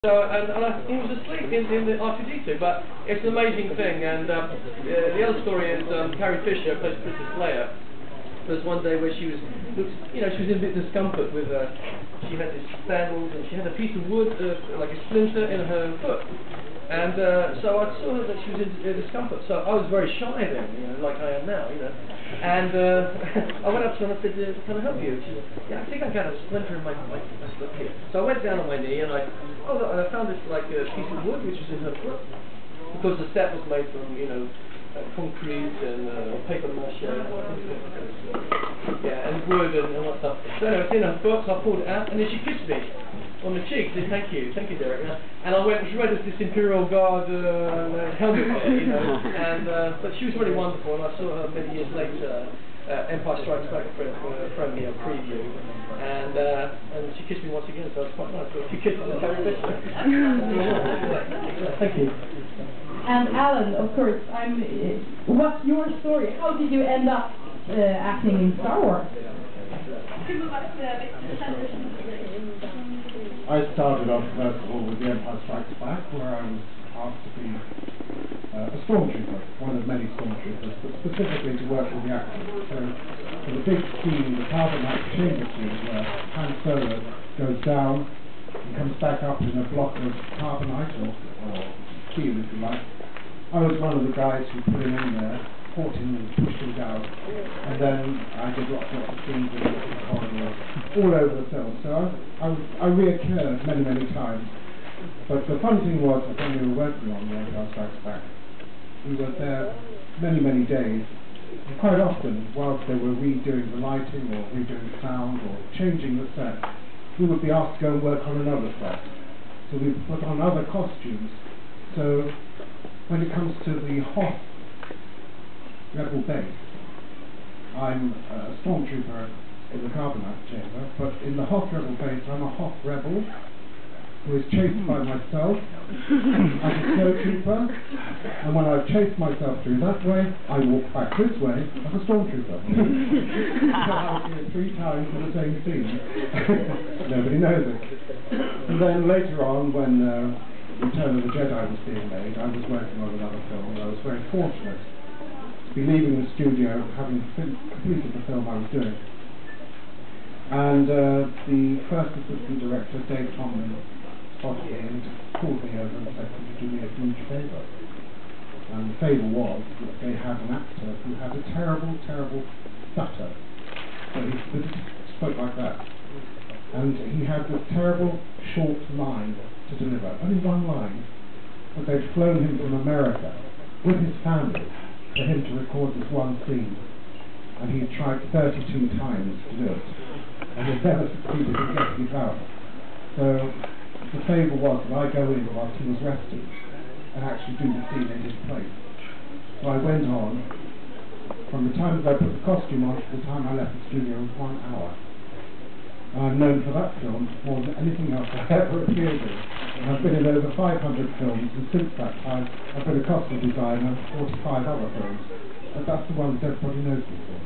He was asleep in the R2D2, but it's an amazing thing. And the other story is Carrie Fisher plays Princess Leia. There was one day where she was in a bit of discomfort with she had this sandals and she had a piece of wood, like a splinter in her foot. And so I saw her that she was in discomfort. So I was very shy then, like I am now, And I went up to her and I said, "Can I help you?" She said, "Yeah, I think I got a splinter in my foot here." So I went down on my knee and I found this like a piece of wood which was in her foot, because the set was made from concrete and paper mache, and wood and all that stuff. So anyway, it's in her foot, so I pulled it out and then she kissed me on the cheek, said thank you Derek. And I went, she went as this Imperial Guard helmet there, and but she was really wonderful, and I saw her many years later, Empire Strikes Back premiere preview, and she kissed me once again, so it was quite nice. But a few kisses and Carrie Fisher. Thank you. And Alan, of course, what's your story? How did you end up acting in Star Wars? I started off first of all with The Empire Strikes Back, where I was asked to be a stormtrooper, one of many stormtroopers, but specifically to work with the actors. So for the big scene, the carbonite chamber scene, where Han Solo goes down and comes back up in a block of carbonite or steel, if you like, I was one of the guys who put him in there, fought him and pushed him down, and then I did lots of scenes in the corridor, all over the film. So I reoccurred many times. But the fun thing was that when we were working on The Empire Strikes Back, we were there many days, and quite often, whilst they were redoing the lighting or redoing the sound or changing the set, we would be asked to go and work on another set. So we would put on other costumes. So when it comes to the Hoth Rebel base, I'm a stormtrooper in the carbonite chamber, but in the Hoth Rebel base, I'm a Hoth Rebel who is chased by myself as a snowtrooper, and when I've chased myself through that way, I walk back this way as a stormtrooper. So I'm here 3 times in the same scene. Nobody knows it. And then later on, when Return of the Jedi was being made, I was working on another film, and I was very fortunate to be leaving the studio having completed the film I was doing. And the first assistant director, Dave Tomlin, spotted me and called me over and said, "Could you do me a huge favour?" And the favour was that they had an actor who had a terrible stutter. So he spoke like that. And he had this terrible short line to deliver, only one line, but they'd flown him from America with his family for him to record this one scene, and he had tried 32 times to do it, and had never succeeded in getting it out. So the favour was that I go in whilst he was resting and actually do the scene in his place. So I went on, from the time that I put the costume on to the time I left the studio was 1 hour. And I'm known for that film more than anything else I've ever appeared in. And I've been in over 500 films, and since that time I've been a costume designer for 45 other films. But that's the one that everybody knows me for.